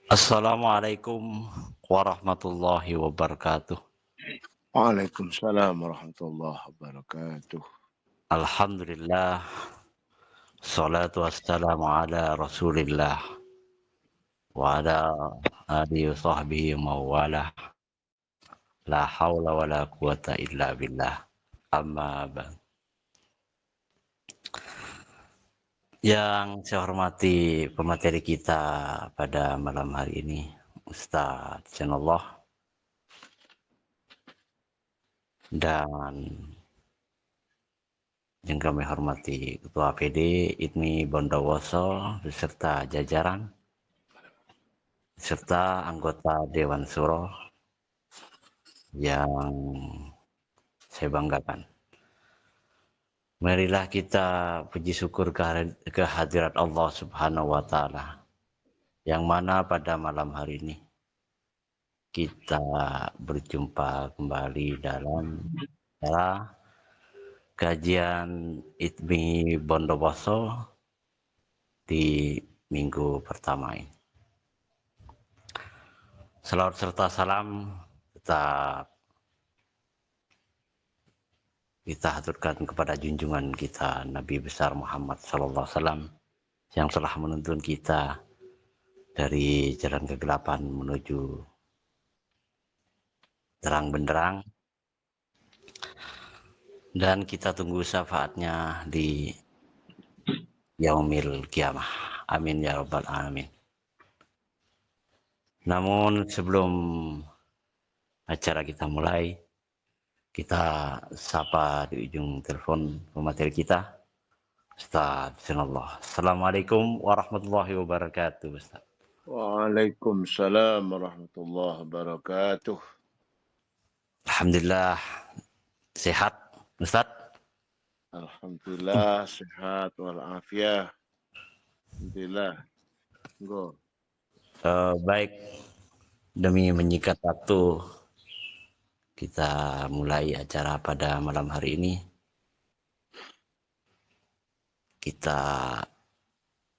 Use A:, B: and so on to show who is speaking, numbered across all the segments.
A: Assalamualaikum warahmatullahi wabarakatuh.
B: Waalaikumsalam warahmatullahi wabarakatuh.
A: Alhamdulillah, salatu wassalamu ala rasulillah wa ala alihi wa sahbihi wa mawalah. La hawla wa la quwata illa billah. Amma ba'd. Yang saya hormati pemateri kita pada malam hari ini, Ustaz Janallah, dan yang kami hormati Ketua PD Ibni Bondowoso beserta jajaran serta anggota Dewan Suro yang saya banggakan. Marilah kita puji syukur kehadirat Allah Subhanahu wa Ta'ala, yang mana pada malam hari ini kita berjumpa kembali dalam acara kajian ITMI Bondowoso di minggu pertama ini. Salawat serta salam tetap kita haturkan kepada junjungan kita Nabi besar Muhammad SAW yang telah menuntun kita dari jalan kegelapan menuju terang benderang, dan kita tunggu syafaatnya di yaumil kiamah. Amin ya rabbal alamin. Namun sebelum acara kita mulai, kita sapa di ujung telepon pemateri kita, Ustaz Janallah. Assalamualaikum warahmatullahi wabarakatuh, Ustaz.
B: Waalaikumsalam warahmatullahi wabarakatuh.
A: Alhamdulillah sehat, Ustaz.
B: Alhamdulillah sehat walafiat. Alhamdulillah. Go.
A: Baik, demi menyingkat waktu, kita mulai acara pada malam hari ini. Kita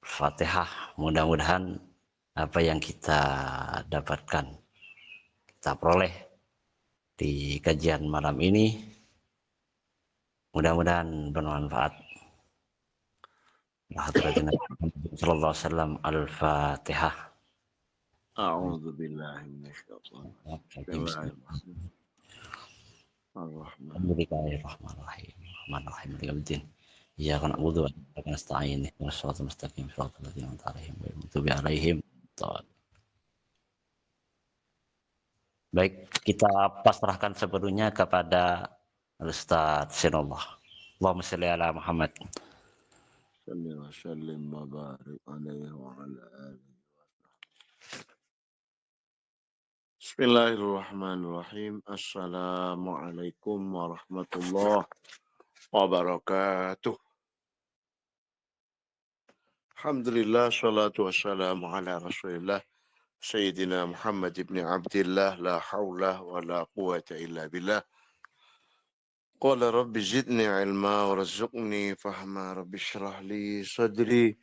A: Fatihah, mudah-mudahan apa yang kita dapatkan, kita peroleh di kajian malam ini, mudah-mudahan bermanfaat. Hadratin sallallahu alaihi wasallam. Al-Fatihah.
B: A'udzu billahi minasyaitonir rajim.
A: Bismillahirrahmanirrahim. Rahmanirrahim. Iyyaka na'budu wa iyyaka nasta'in. Ihdinas siratal mustaqim, siratal ladzina an'amta 'alaihim ghairil maghdubi 'alaihim waladdallin. Baik, kita pasrahkan sepenuhnya kepada Ustaz Sinullah. Allahumma shalli ala Muhammad.
B: Salli wa sallim wa barik alaihi wa ala alihi. Bismillahirrahmanirrahim. Assalamualaikum warahmatullahi wabarakatuh. Alhamdulillah, salatu wassalamu ala rasulillah Sayyidina Muhammad ibn Abdillah, la hawla wa la quwata illa billah. Qala rabbi zidni ilma warzuqni fahma, rabbi syrah li sadri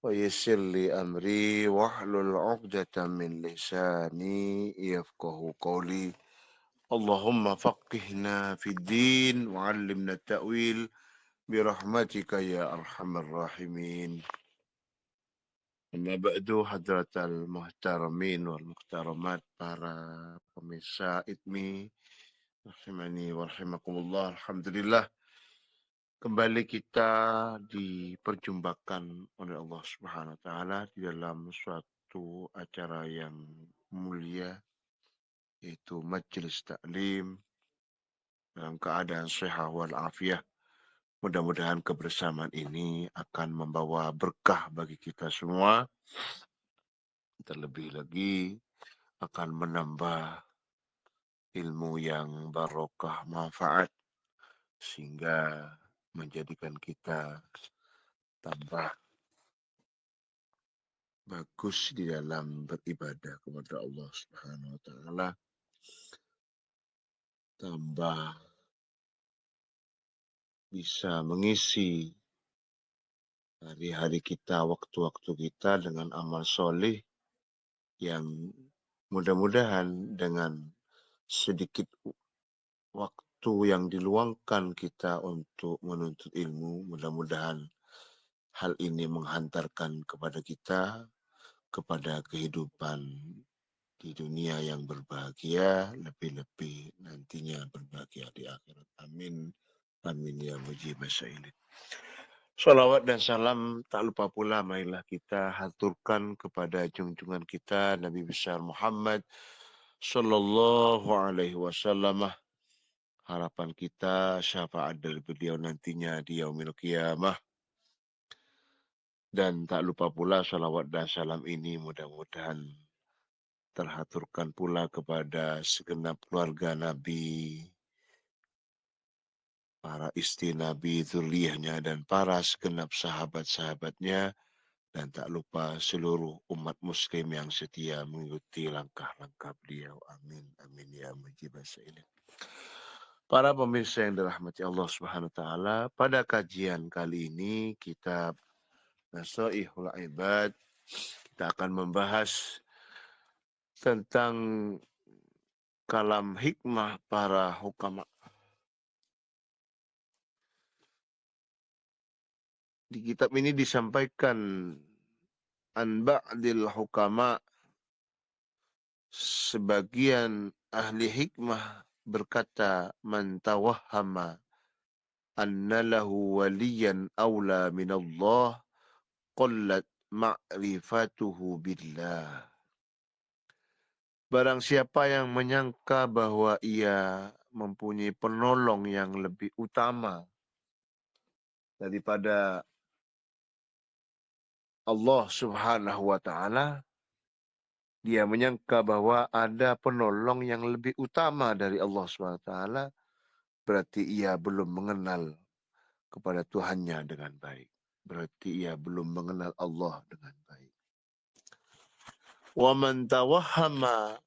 B: wa yassir li amri wahlul 'uqdatam min lisani yafqahu qawli. Allahumma faqihna fid din wa 'allimna ta'wil birahmatika ya arhamar rahimin. Amma ba'du, hadratal muhtaramin wal muhtaramat, para pemirsa ITMI rahimani wa rahimakumullah. Alhamdulillah, kembali kita diperjumpakan oleh Allah Subhanahu wa taala di dalam suatu acara yang mulia, yaitu majelis taklim dalam keadaan sehat wal afiah. Mudah-mudahan kebersamaan ini akan membawa berkah bagi kita semua. Terlebih lagi akan menambah ilmu yang barokah, manfaat, sehingga menjadikan kita tambah bagus di dalam beribadah kepada Allah Subhanahu wa taala, tambah bisa mengisi hari-hari kita, waktu-waktu kita dengan amal soleh yang mudah-mudahan dengan sedikit waktu yang diluangkan kita untuk menuntut ilmu, mudah-mudahan hal ini menghantarkan kepada kita kepada kehidupan di dunia yang berbahagia, lebih-lebih nantinya berbahagia di akhirat. Amin. Amin ya mujib syailin. Salawat dan salam tak lupa pula marilah kita haturkan kepada junjungan kita Nabi besar Muhammad sallallahu alaihi wasallam. Harapan kita syafaat dari beliau nantinya di yaumil qiyamah. Dan tak lupa pula salawat dan salam ini mudah-mudahan terhaturkan pula kepada segenap keluarga Nabi, para istri Nabi, zuriyahnya, dan para segenap sahabat-sahabatnya, dan tak lupa seluruh umat muslim yang setia mengikuti langkah-langkah beliau. Amin. Amin ya mujibas sa'ilin. Para pemirsa yang dirahmati Allah Subhanahu wa taala, pada kajian kali ini kitab Nasaihul Ibad kita akan membahas tentang kalam hikmah para hukama. Di kitab ini disampaikan an ba'dil hukama, sebagian ahli hikmah berkata, man tawahhama anna lahu waliyan awla min Allah qallat ma'rifatuhu billah. Barang siapa yang menyangka bahwa ia mempunyai penolong yang lebih utama daripada Allah Subhanahu wa taala, dia menyangka bahwa ada penolong yang lebih utama dari Allah Subhanahu wa taala, berarti ia belum mengenal kepada Tuhannya dengan baik. Berarti ia belum mengenal Allah dengan baik. Wa man tawahhama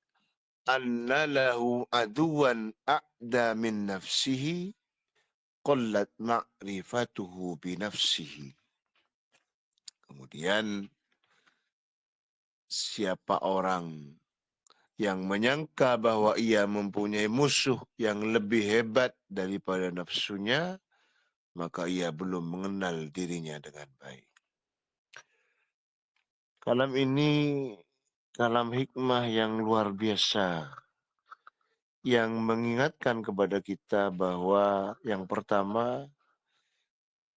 B: anna lahu aduwan a'da min nafsihi qallat ma'rifatuhu bi nafsihi. Kemudian siapa orang yang menyangka bahwa ia mempunyai musuh yang lebih hebat daripada nafsunya, maka ia belum mengenal dirinya dengan baik. Kalam ini kalam hikmah yang luar biasa, yang mengingatkan kepada kita bahwa yang pertama,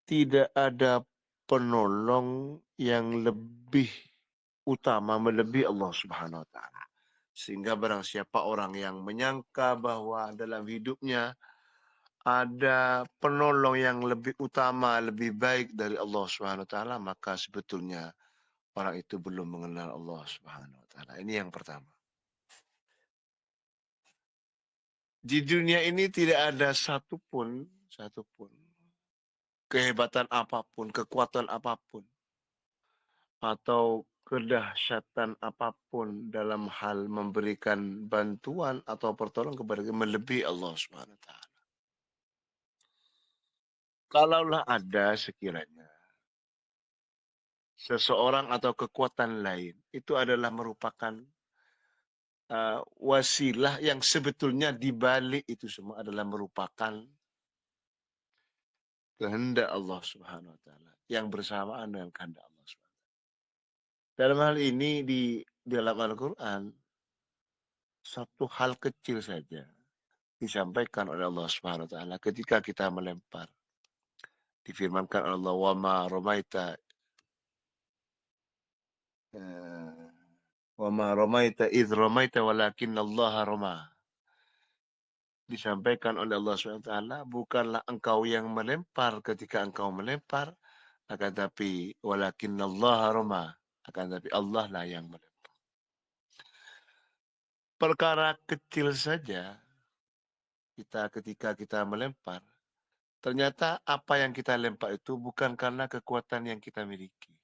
B: tidak ada penolong yang lebih utama melebihi Allah Subhanahu wa taala. Sehingga barang siapa orang yang menyangka bahwa dalam hidupnya ada penolong yang lebih utama, lebih baik dari Allah Subhanahu wa taala, maka sebetulnya orang itu belum mengenal Allah Subhanahu wa taala. Ini yang pertama. Di dunia ini tidak ada satupun kehebatan apapun, kekuatan apapun, atau kedahsyatan apapun dalam hal memberikan bantuan atau pertolongan kepada kita melebihi Allah Subhanahu wa taala. Kalaulah ada sekiranya seseorang atau kekuatan lain, itu adalah merupakan wasilah yang sebetulnya dibalik itu semua adalah merupakan kehendak Allah Subhanahu wa taala yang bersamaan dengan kehendak Allah Subhanahu wa taala. Dalam hal ini di dalam Al-Qur'an, satu hal kecil saja disampaikan oleh Allah Subhanahu wa taala ketika kita melempar. Difirmankan oleh Allah, wa ma ramaita wa ma ramaita idh ramaita walakinnallaha rama. Disampaikan oleh Allah SWT, bukanlah engkau yang melempar ketika engkau melempar, akan tapi walakinnallaha rama, akan tapi Allah lah yang melempar. Perkara kecil saja kita ketika kita melempar, ternyata apa yang kita lempar itu bukan karena kekuatan yang kita miliki,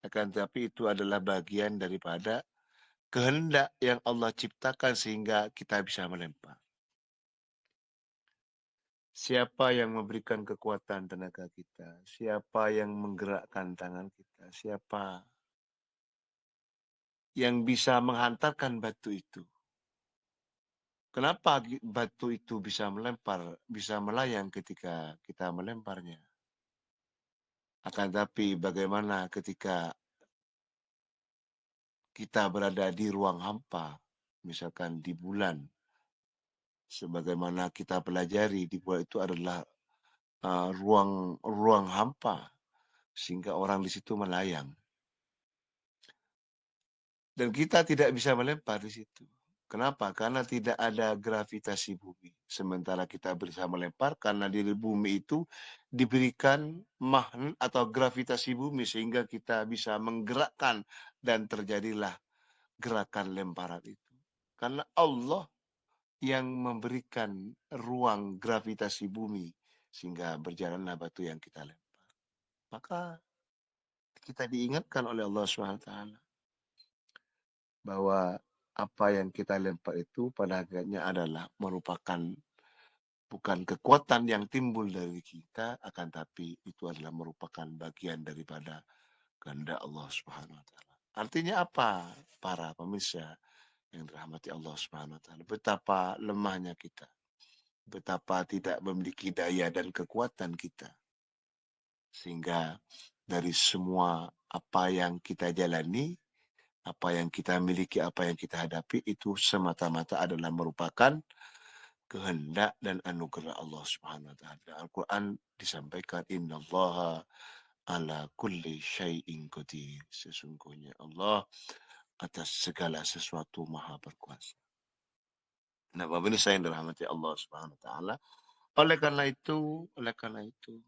B: akan tapi itu adalah bagian daripada kehendak yang Allah ciptakan sehingga kita bisa melempar. Siapa yang memberikan kekuatan tenaga kita? Siapa yang menggerakkan tangan kita? Siapa yang bisa menghantarkan batu itu. Kenapa batu itu bisa melayang ketika kita melemparnya? Akan tapi bagaimana ketika kita berada di ruang hampa, misalkan di bulan, sebagaimana kita pelajari di bulan itu adalah ruang hampa, sehingga orang di situ melayang. Dan kita tidak bisa melempar di situ. Kenapa? Karena tidak ada gravitasi bumi. Sementara kita bisa melempar karena di bumi itu diberikan magnet atau gravitasi bumi sehingga kita bisa menggerakkan dan terjadilah gerakan lemparan itu. Karena Allah yang memberikan ruang gravitasi bumi sehingga berjalanlah batu yang kita lempar. Maka kita diingatkan oleh Allah SWT bahwa apa yang kita lempar itu pada akhirnya adalah merupakan bukan kekuatan yang timbul dari kita, akan tapi itu adalah merupakan bagian daripada kehendak Allah Subhanahu wa taala. Artinya apa? Para pemirsa yang dirahmati Allah Subhanahu wa taala, betapa lemahnya kita, betapa tidak memiliki daya dan kekuatan kita. Sehingga dari semua apa yang kita jalani, apa yang kita miliki, apa yang kita hadapi itu semata-mata adalah merupakan kehendak dan anugerah Allah Subhanahu wa taala. Al-Qur'an disampaikan innallaha ala kulli syai'in qadir. Sesungguhnya Allah atas segala sesuatu maha berkuasa. Nah, Bapak ini saya yang dirahmati Allah Subhanahu wa taala. Oleh karena itu,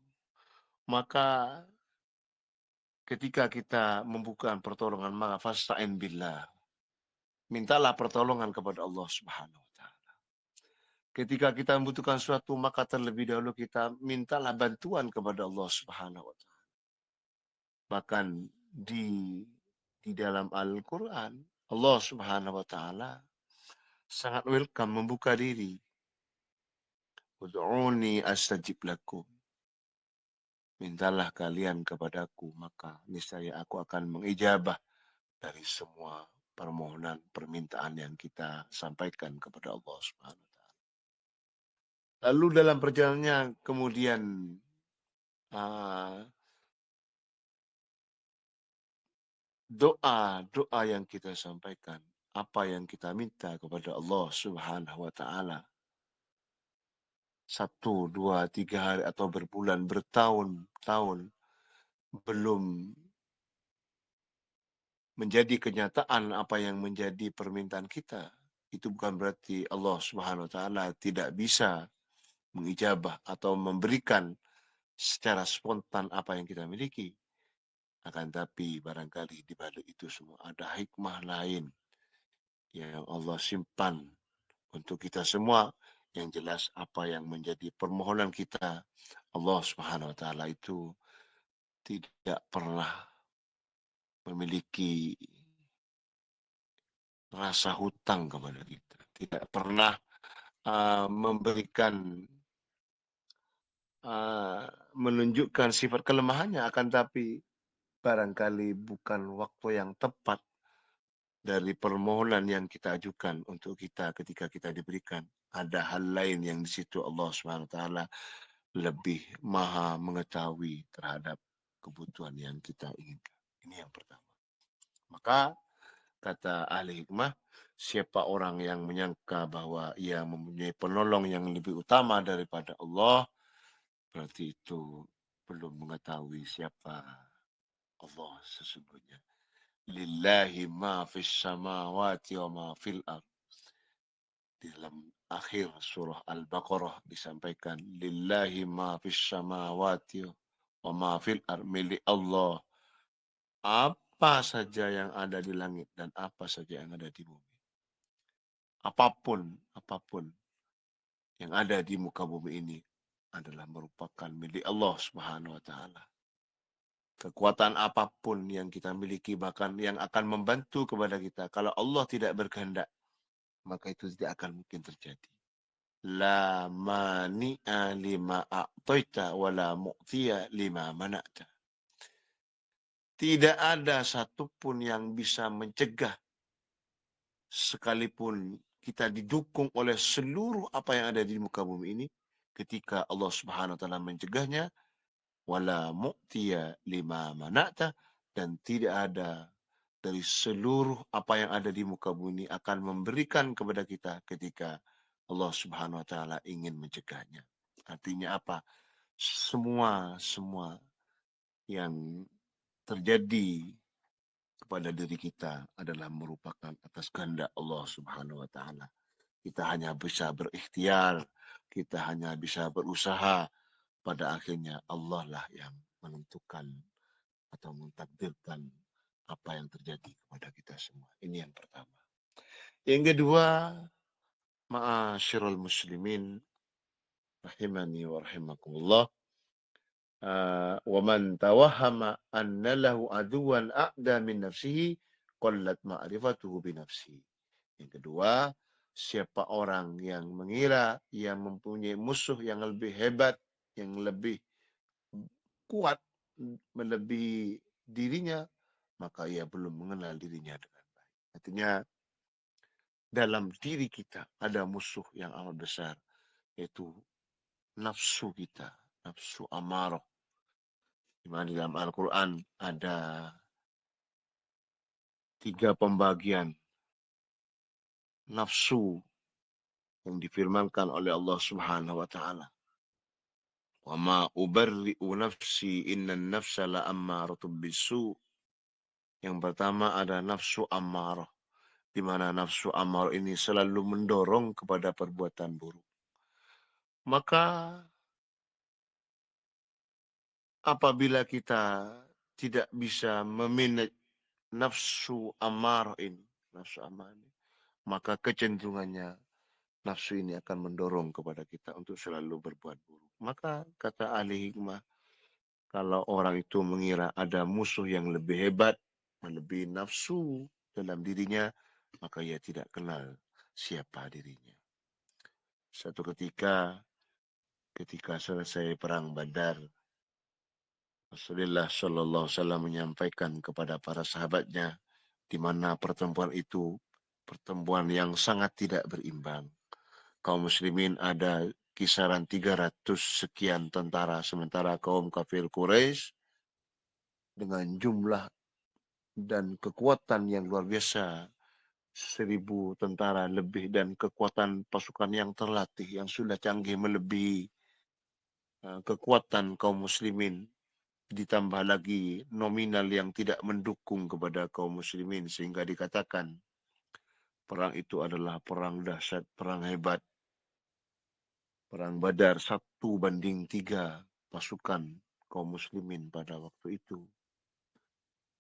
B: maka ketika kita membuka pertolongan, maka fasta'in billah. Mintalah pertolongan kepada Allah Subhanahu wa taala. Ketika kita membutuhkan sesuatu, maka terlebih dahulu kita mintalah bantuan kepada Allah Subhanahu wa taala. Bahkan di dalam Al-Qur'an, Allah Subhanahu wa taala sangat welcome membuka diri. Ud'uni astajib lakum. Mintalah kalian kepadaku, maka niscaya aku akan mengijabah dari semua permohonan, permintaan yang kita sampaikan kepada Allah Subhanahu wa taala. Lalu dalam perjalanannya kemudian doa yang kita sampaikan, apa yang kita minta kepada Allah Subhanahu wa taala. 1, 2, 3 hari atau berbulan, bertahun-tahun belum menjadi kenyataan apa yang menjadi permintaan kita. Itu bukan berarti Allah Subhanahu wa taala tidak bisa mengijabah atau memberikan secara spontan apa yang kita miliki. Akan tapi barangkali di balik itu semua ada hikmah lain yang Allah simpan untuk kita semua. Yang jelas apa yang menjadi permohonan kita, Allah Subhanahu wa taala itu tidak pernah memiliki rasa hutang kepada kita. Tidak pernah memberikan menunjukkan sifat kelemahannya, akan tapi barangkali bukan waktu yang tepat dari permohonan yang kita ajukan untuk kita ketika kita diberikan. Ada hal lain yang di situ Allah SWT lebih maha mengetahui terhadap kebutuhan yang kita inginkan. Ini yang pertama. Maka kata ahli hikmah, siapa orang yang menyangka bahwa ia mempunyai penolong yang lebih utama daripada Allah, berarti itu belum mengetahui siapa Allah sesungguhnya. Lillahi ma fis samawati wa ma fil ard. Di dalam akhir surah Al-Baqarah disampaikan lillahi ma fis samawati wa ma fil ard, milik Allah apa saja yang ada di langit dan apa saja yang ada di bumi. Apapun yang ada di muka bumi ini adalah merupakan milik Allah Subhanahu wa taala. Kekuatan apapun yang kita miliki, bahkan yang akan membantu kepada kita, kalau Allah tidak berkehendak, maka itu tidak akan mungkin terjadi. La mani'a lima a'taita wa la mu'tiya lima mana'ta. Tidak ada satupun yang bisa mencegah sekalipun kita didukung oleh seluruh apa yang ada di muka bumi ini, ketika Allah Subhanahu wa taala mencegahnya, wala mu'tiya lima mana'ta, dan tidak ada dari seluruh apa yang ada di muka bumi ini akan memberikan kepada kita ketika Allah Subhanahu wa taala ingin mencegahnya. Artinya apa? Semua yang terjadi kepada diri kita adalah merupakan atas kehendak Allah Subhanahu wa taala. Kita hanya bisa berikhtiar, kita hanya bisa berusaha, pada akhirnya Allah lah yang menentukan atau mentakdirkan apa yang terjadi kepada kita semua. Ini yang pertama. Yang kedua, ma'asyiral muslimin rahimani wa rahimakumullah. Wa man tawahhama anna lahu aduwan a'da min nafsihi qallat ma'rifatuhu bi nafsihi. Yang kedua, siapa orang yang mengira yang mempunyai musuh yang lebih hebat, yang lebih kuat, melebihi dirinya, maka ia belum mengenal dirinya dengan baik. Artinya, dalam diri kita ada musuh yang amat besar, yaitu nafsu kita, nafsu amarah. Di mana di dalam Al-Quran ada 3 pembagian nafsu yang difirmankan oleh Allah Subhanahu wa taala. Wa ma ubarri'u nafsi innan nafsa la'ammaratun bisu. Yang pertama ada nafsu amarah, di mana nafsu amarah ini selalu mendorong kepada perbuatan buruk. Maka apabila kita tidak bisa memanage nafsu amarah ini, maka kecenderungannya nafsu ini akan mendorong kepada kita untuk selalu berbuat buruk. Maka kata ahli hikmah, kalau orang itu mengira ada musuh yang lebih hebat, melebihi nafsu dalam dirinya, maka ia tidak kenal siapa dirinya. Satu ketika selesai perang Badar, Rasulullah Shallallahu Alaihi Wasallam menyampaikan kepada para sahabatnya, di mana pertempuran itu pertempuran yang sangat tidak berimbang. Kaum muslimin ada kisaran 300 sekian tentara, sementara kaum kafir Quraisy dengan jumlah dan kekuatan yang luar biasa, 1.000 tentara lebih, dan kekuatan pasukan yang terlatih yang sudah canggih melebihi kekuatan kaum muslimin, ditambah lagi nominal yang tidak mendukung kepada kaum muslimin, sehingga dikatakan perang itu adalah perang dahsyat, perang hebat. Perang Badar 1:3 pasukan kaum muslimin pada waktu itu.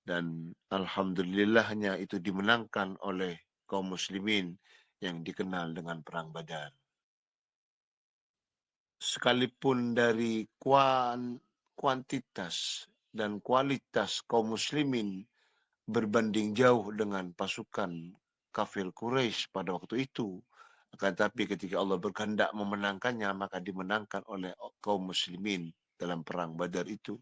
B: Dan alhamdulillahnya itu dimenangkan oleh kaum muslimin yang dikenal dengan perang Badar. Sekalipun dari kuantitas dan kualitas kaum muslimin berbanding jauh dengan pasukan kafir Quraisy pada waktu itu, akan tapi ketika Allah berkehendak memenangkannya, maka dimenangkan oleh kaum muslimin dalam perang Badar itu.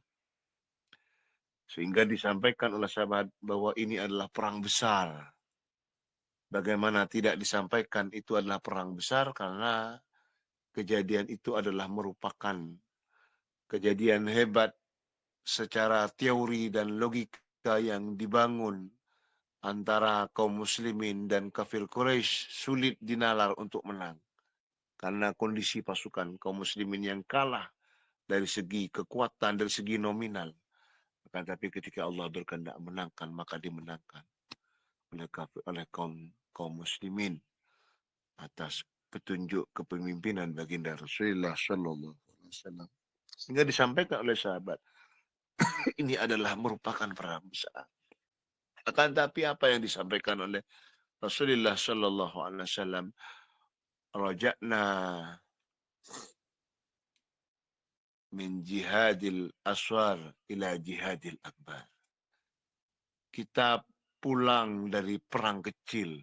B: Sehingga disampaikan oleh sahabat bahwa ini adalah perang besar. Bagaimana tidak disampaikan itu adalah perang besar, karena kejadian itu adalah merupakan kejadian hebat secara teori dan logika yang dibangun antara kaum muslimin dan kafir Quraisy sulit dinalar untuk menang. Karena kondisi pasukan kaum muslimin yang kalah dari segi kekuatan, dari segi nominal. Akan tapi ketika Allah berkehendak menangkan, maka dimenangkan oleh kaum muslimin atas petunjuk kepemimpinan baginda Rasulullah Sallallahu Alaihi Wasallam. Sehingga disampaikan oleh sahabat, ini adalah merupakan perang besar. Akan tapi apa yang disampaikan oleh Rasulullah Sallallahu Alaihi Wasallam, raja'na min jihadil aswar ila jihadil akbar. Kita pulang dari perang kecil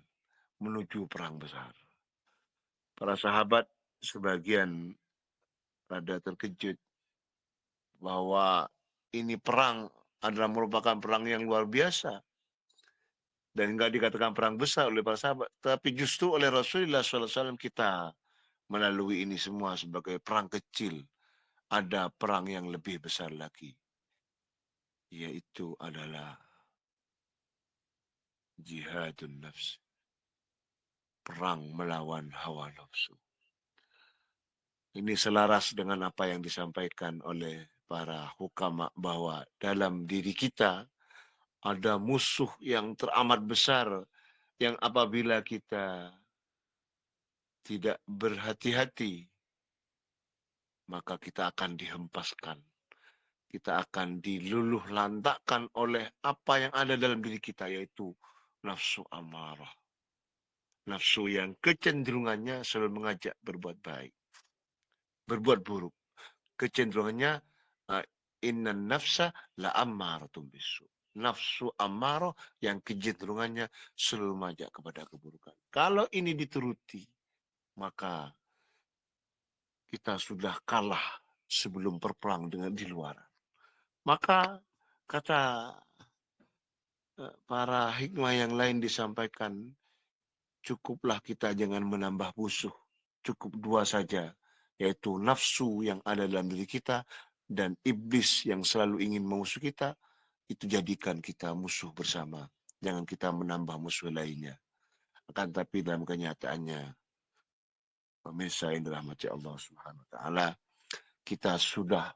B: menuju perang besar. Para sahabat sebagian rada terkejut bahwa ini perang adalah merupakan perang yang luar biasa. Dan enggak dikatakan perang besar oleh para sahabat, tapi justru oleh Rasulullah SAW kita melalui ini semua sebagai perang kecil. Ada perang yang lebih besar lagi, yaitu adalah jihadun nafs, perang melawan hawa nafsu. Ini selaras dengan apa yang disampaikan oleh para hukama bahwa dalam diri kita ada musuh yang teramat besar yang apabila kita tidak berhati-hati maka kita akan dihempaskan. Kita akan diluluh lantakkan oleh apa yang ada dalam diri kita, yaitu nafsu amarah. Nafsu yang kecenderungannya selalu mengajak berbuat baik, berbuat buruk. Kecenderungannya innan nafsa la ammaratun bisu. Nafsu amarah yang kecenderungannya selalu mengajak kepada keburukan. Kalau ini dituruti, maka kita sudah kalah sebelum berperang dengan di luar. Maka kata para hikmah yang lain disampaikan, cukuplah kita jangan menambah musuh. Cukup dua saja, yaitu nafsu yang ada dalam diri kita dan iblis yang selalu ingin memusuh kita. Itu jadikan kita musuh bersama. Jangan kita menambah musuh lainnya. Akan tapi dalam kenyataannya, pemirsa yang dirahmati Allah Subhanahu wa taala, kita sudah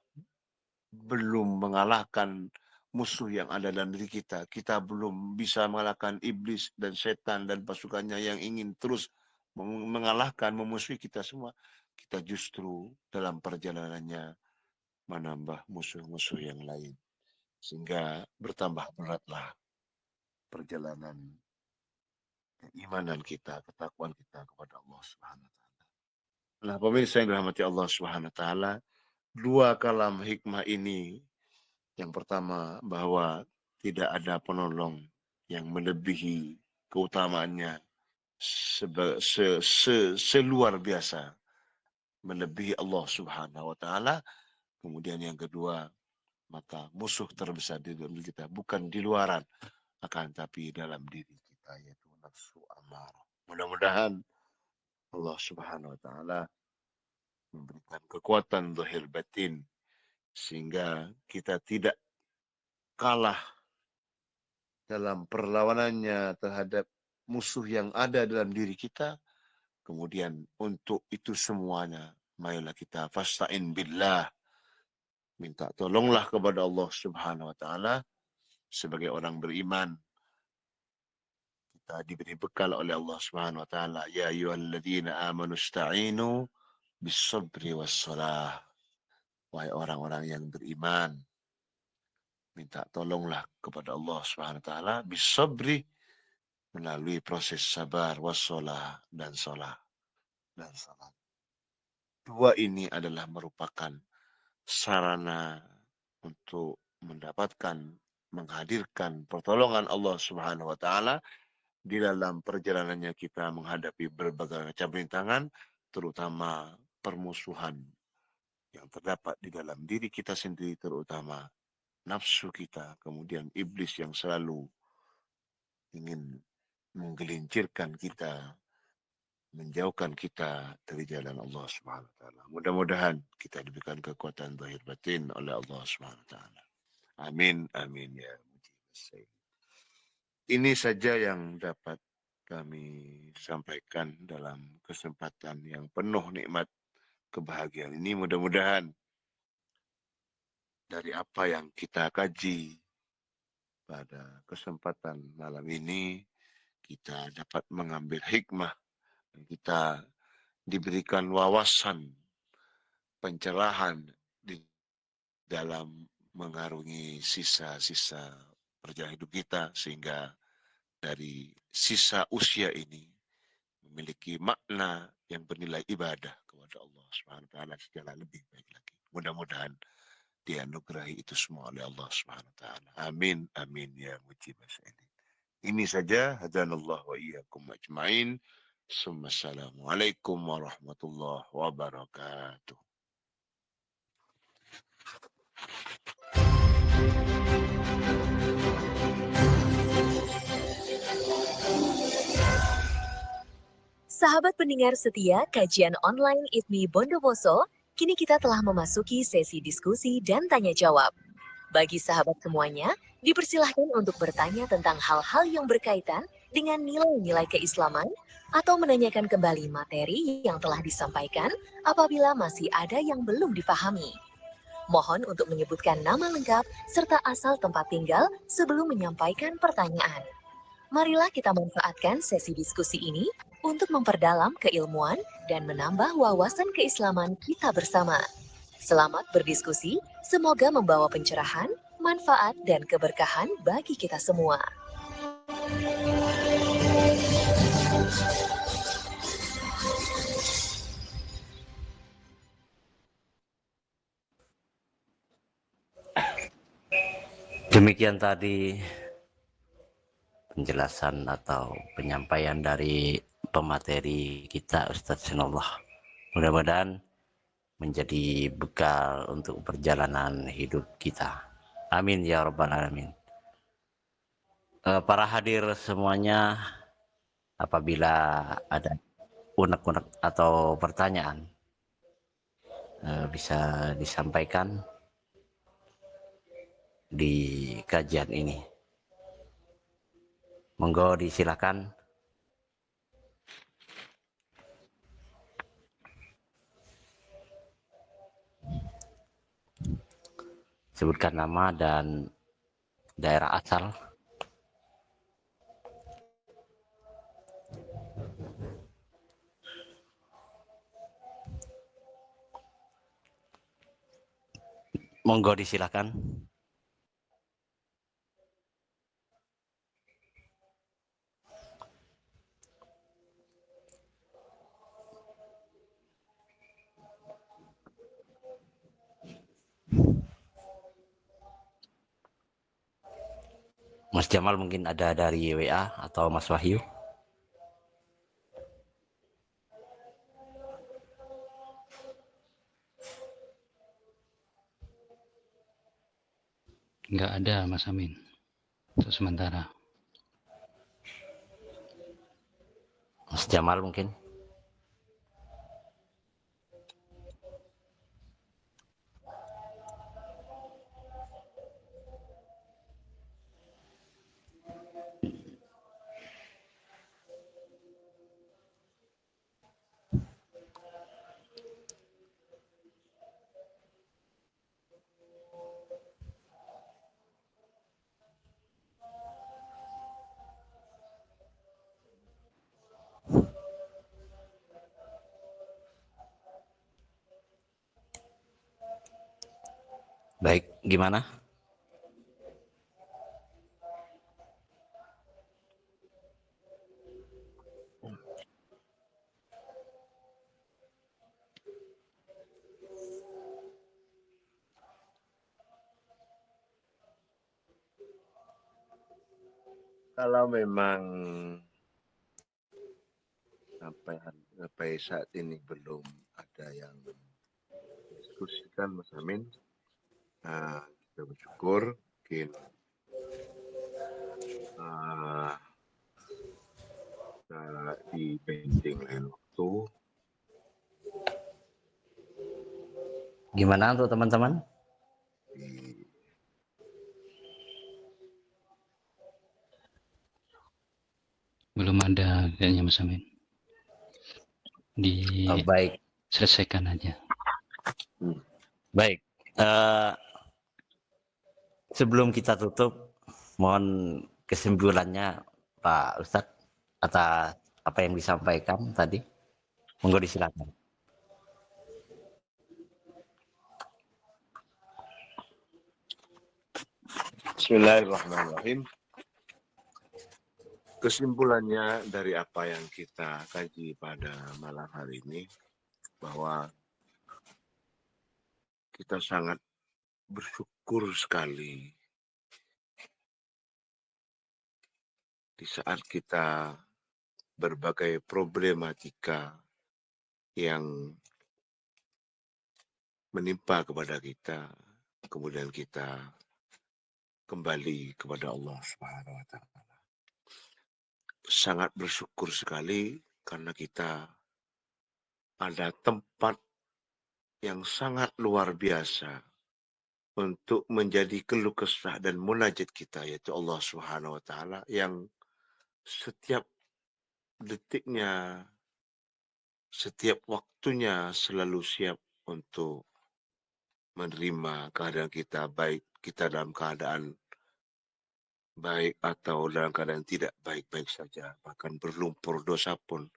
B: belum mengalahkan musuh yang ada dalam diri kita. Kita belum bisa mengalahkan iblis dan setan dan pasukannya yang ingin terus mengalahkan, memusuhi kita semua. Kita justru dalam perjalanannya menambah musuh-musuh yang lain. Sehingga bertambah beratlah perjalanan keimanan kita, ketakwaan kita kepada Allah Subhanahu wa taala. Nah, pemirsa yang dirahmati Allah Subhanahu wa taala, dua kalam hikmah ini, yang pertama bahwa tidak ada penolong yang melebihi keutamaannya seluar biasa, melebihi Allah Subhanahu wa taala. Kemudian yang kedua, maka musuh terbesar di dalam diri kita bukan di luaran, akan tapi dalam diri kita, yaitu nafsu amarah. Mudah-mudahan Allah Subhanahu wa taala memberikan kekuatan zahir batin sehingga kita tidak kalah dalam perlawanannya terhadap musuh yang ada dalam diri kita. Kemudian untuk itu semuanya, marilah kita fasta'in billah, minta tolonglah kepada Allah Subhanahu wa taala. Sebagai orang beriman, kita diberi bekal oleh Allah Subhanahu wa taala, ya ayyuhalladzina amanu ista'inu bis-sabri was-shalah. Wahai orang-orang yang beriman, minta tolonglah kepada Allah Subhanahu wa taala bis-sabri, melalui proses sabar, was-shalah dan salat. Dua ini adalah merupakan sarana untuk mendapatkan, menghadirkan pertolongan Allah Subhanahu wa taala di dalam perjalanannya kita menghadapi berbagai macam rintangan, terutama permusuhan yang terdapat di dalam diri kita sendiri, terutama nafsu kita, kemudian iblis yang selalu ingin menggelincirkan kita, menjauhkan kita dari jalan Allah Subhanahu wa taala. Mudah-mudahan kita diberikan kekuatan zahir batin oleh Allah Subhanahu wa taala. Amin amin ya mujib. Ini saja yang dapat kami sampaikan dalam kesempatan yang penuh nikmat kebahagiaan ini. Mudah-mudahan dari apa yang kita kaji pada kesempatan malam ini, kita dapat mengambil hikmah, dan kita diberikan wawasan, pencerahan di dalam mengarungi sisa-sisa perjalanan hidup kita, sehingga dari sisa usia ini memiliki makna yang bernilai ibadah kepada Allah Subhanahu wa taala secara lebih baik lagi. Mudah-mudahan dianugerahi itu semua oleh Allah Subhanahu wa taala. Amin amin ya mujibas sa'ilin. Ini saja, hadanallah wa iyyakum ajmain. Assalamualaikum warahmatullahi wabarakatuh.
C: Sahabat pendengar setia kajian online ITMI Bondowoso, kini kita telah memasuki sesi diskusi dan tanya jawab. Bagi sahabat semuanya, dipersilahkan untuk bertanya tentang hal-hal yang berkaitan dengan nilai-nilai keislaman atau menanyakan kembali materi yang telah disampaikan apabila masih ada yang belum dipahami. Mohon untuk menyebutkan nama lengkap serta asal tempat tinggal sebelum menyampaikan pertanyaan. Marilah kita manfaatkan sesi diskusi ini untuk memperdalam keilmuan dan menambah wawasan keislaman kita bersama. Selamat berdiskusi, semoga membawa pencerahan, manfaat, dan keberkahan bagi kita semua.
A: Demikian tadi penjelasan atau penyampaian dari pemateri kita Ustadz Sinullah. Mudah-mudahan menjadi bekal untuk perjalanan hidup kita. Amin ya rabbal alamin. Para hadir semuanya, apabila ada unek-unek atau pertanyaan bisa disampaikan di kajian ini. Monggo disilakan. Sebutkan nama dan daerah asal. Monggo disilakan. Mas Jamal mungkin ada dari WA atau Mas Wahyu.
D: Nggak ada, Mas Amin. Untuk sementara.
A: Mas Jamal mungkin. Baik, gimana?
B: Kalau memang sampai saat ini belum ada yang diskusikan, Mas Amin, nah, kita bersyukur mungkin di pending lain waktu.
A: Gimana untuk teman-teman?
D: Belum ada kayaknya, Mas Amin.
A: Baik.
D: Selesaikan aja.
A: Baik. Sebelum kita tutup, mohon kesimpulannya Pak Ustadz atas apa yang disampaikan tadi. Monggo disilakan.
B: Bismillahirrahmanirrahim. Kesimpulannya dari apa yang kita kaji pada malam hari ini, bahwa kita sangat bersyukur sekali di saat kita berbagai problematika yang menimpa kepada kita, kemudian kita kembali kepada Allah Subhanahu wa Ta'ala. Sangat bersyukur sekali karena kita ada tempat yang sangat luar biasa untuk menjadi keluh kesah dan munajat kita, yaitu Allah Subhanahu wa taala yang setiap detiknya, setiap waktunya selalu siap untuk menerima keadaan kita, baik kita dalam keadaan baik atau dalam keadaan tidak baik-baik saja, bahkan berlumpur dosa pun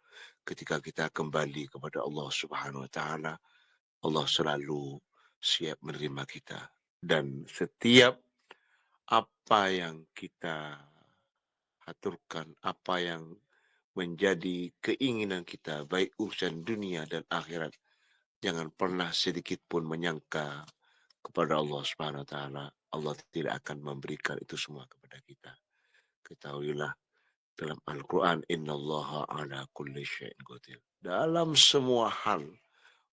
B: ketika kita kembali kepada Allah Subhanahu wa taala, Allah selalu siap menerima kita. Dan setiap apa yang kita aturkan, apa yang menjadi keinginan kita, baik urusan dunia dan akhirat, jangan pernah sedikit pun menyangka kepada Allah Subhanahu wa taala, Allah tidak akan memberikan itu semua kepada kita. Ketahuilah dalam Al-Quran, innallaha ala kulli syai'in qadir. Dalam semua hal,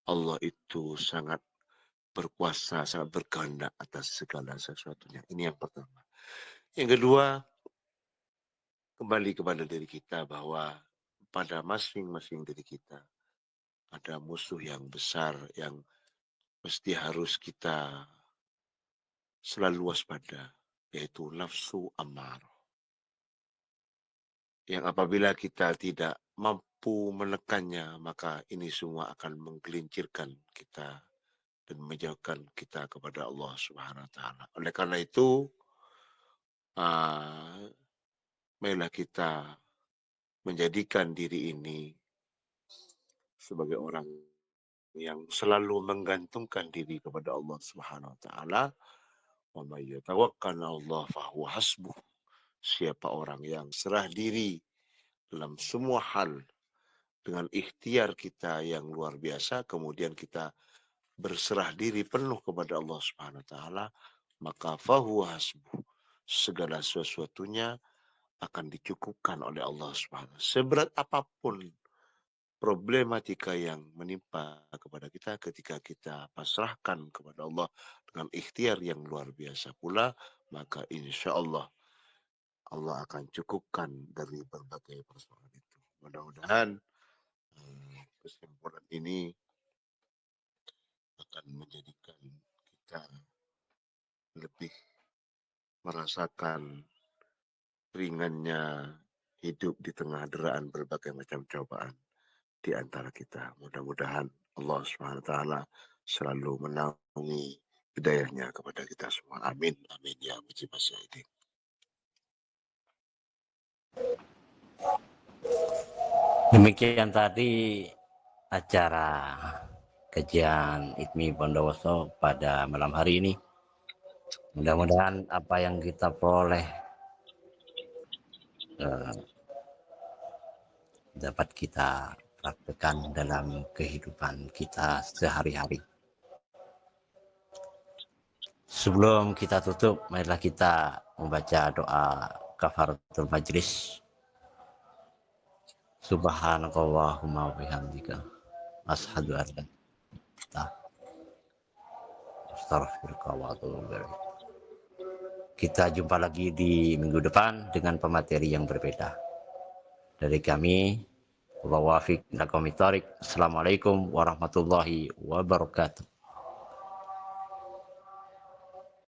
B: Allah itu sangat berkuasa, sangat berkehendak atas segala sesuatunya. Ini yang pertama. Yang kedua, kembali kepada diri kita bahwa pada masing-masing diri kita ada musuh yang besar yang mesti harus kita selalu waspada, yaitu nafsu amarah. Yang apabila kita tidak mampu menekannya, maka ini semua akan menggelincirkan kita dan menjauhkan kita kepada Allah Subhanahu wa taala. Oleh karena itu, marilah kita menjadikan diri ini sebagai orang yang selalu menggantungkan diri kepada Allah Subhanahu wa taala. Wa may yatawakkal 'ala Allah fahuwa hasbuh. Siapa orang yang serah diri dalam semua hal dengan ikhtiar kita yang luar biasa, kemudian kita berserah diri penuh kepada Allah Subhanahu wa taala, maka fahuwa hasbuh. Segala sesuatunya akan dicukupkan oleh Allah Subhanahu wa taala. Seberat apapun problematika yang menimpa kepada kita, ketika kita pasrahkan kepada Allah dengan ikhtiar yang luar biasa pula, maka insya Allah Allah akan cukupkan dari berbagai persoalan itu. Mudah-mudahan kesimpulan ini akan menjadikan kita lebih merasakan ringannya hidup di tengah deraan berbagai macam cobaan di antara kita. Mudah-mudahan Allah SWT selalu menaungi hidayahnya kepada kita semua. Amin. Amin. Ya mujibas syaitin.
A: Demikian tadi acara kajian ITMI Bondowoso pada malam hari ini. Mudah-mudahan apa yang kita peroleh dapat kita praktekkan dalam kehidupan kita sehari-hari. Sebelum kita tutup, marilah kita membaca doa kafaratul majlis. Subhanakallahumma wa bihamdika asyhadu an la ilaha illa anta astaghfiruka wa atubu ilaik. Kita jumpa lagi di minggu depan dengan pemateri yang berbeda. Dari kami, Wallahu a'lam bishawab. Assalamualaikum warahmatullahi wabarakatuh.